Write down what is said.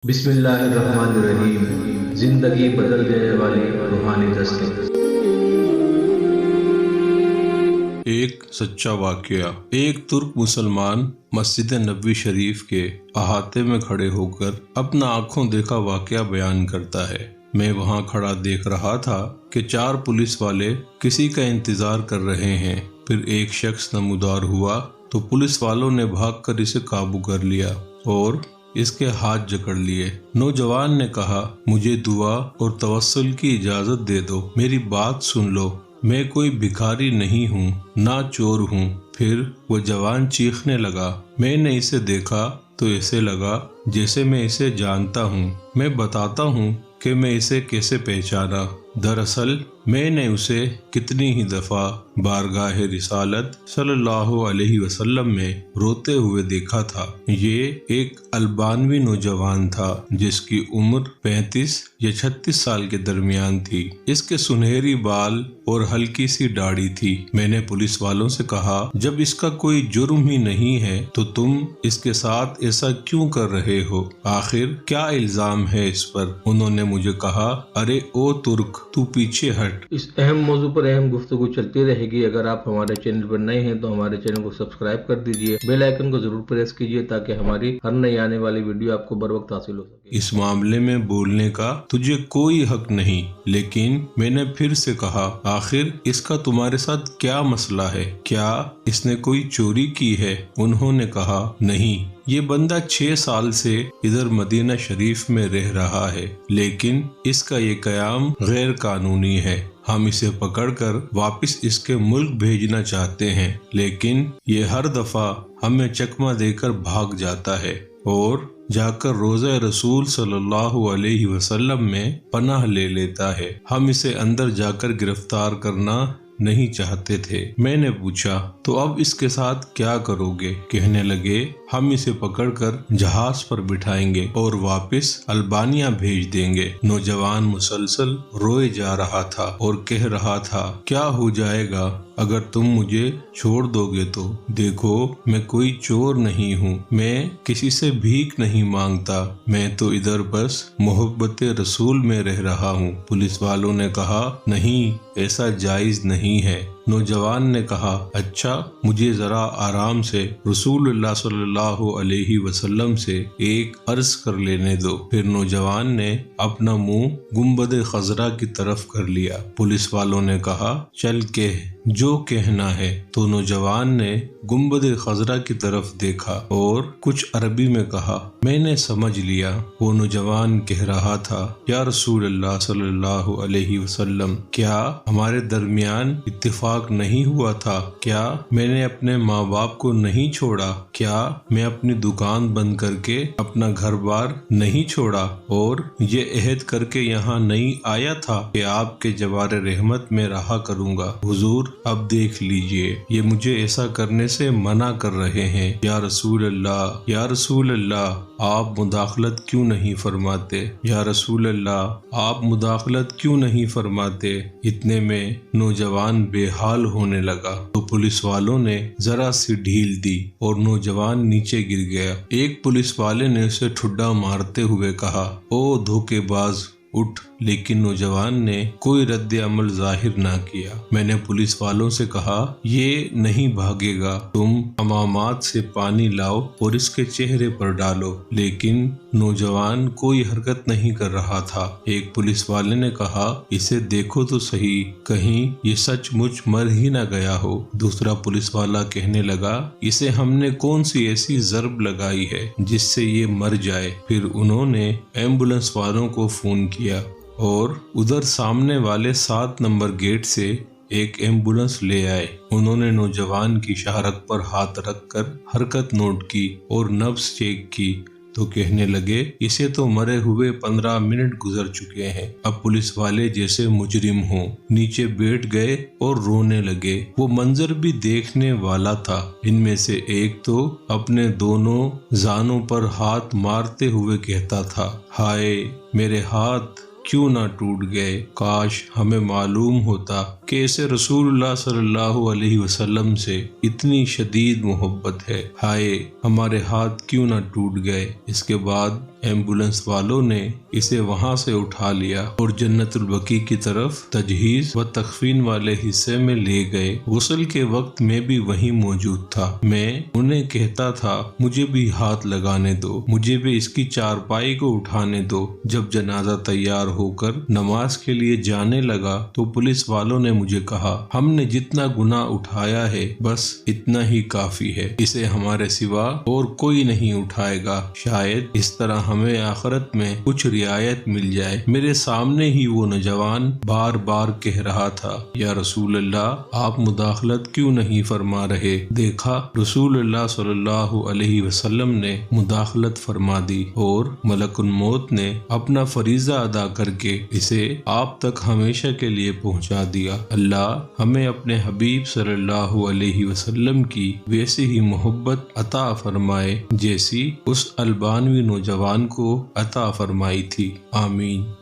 بسم اللہ الرحمن الرحیم۔ زندگی بدل دینے والی روحانی دستک۔ ایک سچا واقعہ۔ ایک ترک مسلمان مسجد نبوی شریف کے احاطے میں کھڑے ہو کر اپنا آنکھوں دیکھا واقعہ بیان کرتا ہے۔ میں وہاں کھڑا دیکھ رہا تھا کہ 4 پولیس والے کسی کا انتظار کر رہے ہیں۔ پھر ایک شخص نمودار ہوا تو پولیس والوں نے بھاگ کر اسے قابو کر لیا اور اس کے ہاتھ جکڑ لیے۔ نوجوان نے کہا، مجھے دعا اور توسل کی اجازت دے دو، میری بات سن لو، میں کوئی بھکاری نہیں ہوں، نہ چور ہوں۔ پھر وہ جوان چیخنے لگا۔ میں نے اسے دیکھا تو اسے لگا جیسے میں اسے جانتا ہوں۔ میں بتاتا ہوں کہ میں اسے کیسے پہچانا۔ دراصل میں نے اسے کتنی ہی دفعہ بارگاہ رسالت صلی اللہ علیہ وسلم میں روتے ہوئے دیکھا تھا۔ یہ ایک البانوی نوجوان تھا جس کی عمر 35 یا 36 سال کے درمیان تھی۔ اس کے سنہری بال اور ہلکی سی داڑھی تھی۔ میں نے پولیس والوں سے کہا، جب اس کا کوئی جرم ہی نہیں ہے تو تم اس کے ساتھ ایسا کیوں کر رہے ہو؟ آخر کیا الزام ہے اس پر؟ انہوں نے مجھے کہا، ارے او ترک، تو پیچھے ہٹ۔ اس اہم موضوع پر اہم گفتگو چلتی رہے گی۔ اگر آپ ہمارے چینل پر نئے ہیں تو ہمارے چینل کو سبسکرائب کر دیجئے، بیل آئیکن کو ضرور پریس کیجئے تاکہ ہماری ہر نئی آنے والی ویڈیو آپ کو بر وقت حاصل ہو سکے۔ اس معاملے میں بولنے کا تجھے کوئی حق نہیں، لیکن میں نے پھر سے کہا، آخر اس کا تمہارے ساتھ کیا مسئلہ ہے؟ کیا اس نے کوئی چوری کی ہے؟ انہوں نے کہا، نہیں، یہ بندہ 6 سال سے ادھر مدینہ شریف میں رہ رہا ہے، لیکن اس کا یہ قیام غیر قانونی ہے۔ ہم اسے پکڑ کر واپس اس کے ملک بھیجنا چاہتے ہیں، لیکن یہ ہر دفعہ ہمیں چکمہ دے کر بھاگ جاتا ہے اور جا کر روضہ رسول صلی اللہ علیہ وسلم میں پناہ لے لیتا ہے۔ ہم اسے اندر جا کر گرفتار کرنا نہیں چاہتے تھے۔ میں نے پوچھا، تو اب اس کے ساتھ کیا کرو گے؟ کہنے لگے، ہم اسے پکڑ کر جہاز پر بٹھائیں گے اور واپس البانیہ بھیج دیں گے۔ نوجوان مسلسل روئے جا رہا تھا اور کہہ رہا تھا، کیا ہو جائے گا اگر تم مجھے چھوڑ دو گے تو؟ دیکھو، میں کوئی چور نہیں ہوں، میں کسی سے بھیک نہیں مانگتا، میں تو ادھر بس محبت رسول میں رہ رہا ہوں۔ پولیس والوں نے کہا، نہیں، ایسا جائز نہیں ہے۔ نوجوان نے کہا، اچھا، مجھے ذرا آرام سے رسول اللہ صلی اللہ علیہ وسلم سے ایک عرض کر لینے دو۔ پھر نوجوان نے اپنا منہ گنبد خضرا کی طرف کر لیا۔ پولیس والوں نے کہا، چل کہہ جو کہنا ہے۔ تو نوجوان نے گنبد خضرا کی طرف دیکھا اور کچھ عربی میں کہا۔ میں نے سمجھ لیا، وہ نوجوان کہہ رہا تھا، یا رسول اللہ صلی اللہ علیہ وسلم، کیا ہمارے درمیان اتفاق نہیں ہوا تھا؟ کیا میں نے اپنے ماں باپ کو نہیں چھوڑا؟ کیا میں اپنی دکان بند کر کے اپنا گھر بار نہیں چھوڑا اور یہ عہد کر کے یہاں نہیں آیا تھا کہ آپ کے جوار رحمت میں رہا کروں گا؟ حضور، اب دیکھ لیجئے، یہ مجھے ایسا کرنے سے منع کر رہے ہیں۔ یا رسول اللہ، یا رسول اللہ، آپ مداخلت کیوں نہیں فرماتے؟ یا رسول اللہ، آپ مداخلت کیوں نہیں فرماتے؟ اتنے میں نوجوان بے حال ہونے لگا تو پولیس والوں نے ذرا سی ڈھیل دی اور نوجوان نیچے گر گیا۔ ایک پولیس والے نے اسے ٹھڈا مارتے ہوئے کہا، او دھوکے باز، اٹھ، لیکن نوجوان نے کوئی رد عمل ظاہر نہ کیا۔ میں نے پولیس والوں سے کہا، یہ نہیں بھاگے گا، تم حمامات سے پانی لاؤ اور اس کے چہرے پر ڈالو، لیکن نوجوان کوئی حرکت نہیں کر رہا تھا۔ ایک پولیس والے نے کہا، اسے دیکھو تو صحیح، کہیں یہ سچ مچ مر ہی نہ گیا ہو۔ دوسرا پولیس والا کہنے لگا، اسے ہم نے کون سی ایسی ضرب لگائی ہے جس سے یہ مر جائے؟ پھر انہوں نے ایمبولنس والوں کو فون کیا اور ادھر سامنے والے 7 نمبر گیٹ سے ایک ایمبولنس لے آئے۔ انہوں نے نوجوان کی شہرک پر ہاتھ رکھ کر حرکت نوٹ کی اور نبض چیک کی تو کہنے لگے، اسے تو مرے ہوئے 15 منٹ گزر چکے ہیں۔ اب پولیس والے جیسے مجرم ہوں نیچے بیٹھ گئے اور رونے لگے۔ وہ منظر بھی دیکھنے والا تھا۔ ان میں سے ایک تو اپنے دونوں زانوں پر ہاتھ مارتے ہوئے کہتا تھا، ہائے میرے ہاتھ، کیوں نہ ٹوٹ گئے۔ کاش ہمیں معلوم ہوتا کہ اسے رسول اللہ صلی اللہ علیہ وسلم سے اتنی شدید محبت ہے۔ ہائے ہمارے ہاتھ کیوں نہ ٹوٹ گئے۔ اس کے بعد ایمبولنس والوں نے اسے وہاں سے اٹھا لیا اور جنت البقیع کی طرف تجہیز و تکفین والے حصے میں لے گئے۔ غسل کے وقت میں بھی وہیں موجود تھا۔ میں انہیں کہتا تھا مجھے بھی ہاتھ لگانے دو، مجھے بھی اس کی چارپائی کو اٹھانے دو۔ جب جنازہ تیار ہو کر نماز کے لیے جانے لگا تو پولیس والوں نے مجھے کہا ہم نے جتنا گناہ اٹھایا ہے بس اتنا ہی کافی ہے، اسے ہمارے سوا اور کوئی نہیں اٹھائے گا، شاید اس طرح ہمیں آخرت میں کچھ رعایت مل جائے۔ میرے سامنے ہی وہ نوجوان بار بار کہہ رہا تھا یا رسول اللہ آپ مداخلت کیوں نہیں فرما رہے؟ دیکھا رسول اللہ صلی اللہ علیہ وسلم نے مداخلت فرما دی اور ملک الموت نے اپنا فریضہ ادا کر کے اسے آپ تک ہمیشہ کے لیے پہنچا دیا۔ اللہ ہمیں اپنے حبیب صلی اللہ علیہ وسلم کی ویسی ہی محبت عطا فرمائے جیسی اس البانوی نوجوان کو عطا فرمائی تھی۔ آمین۔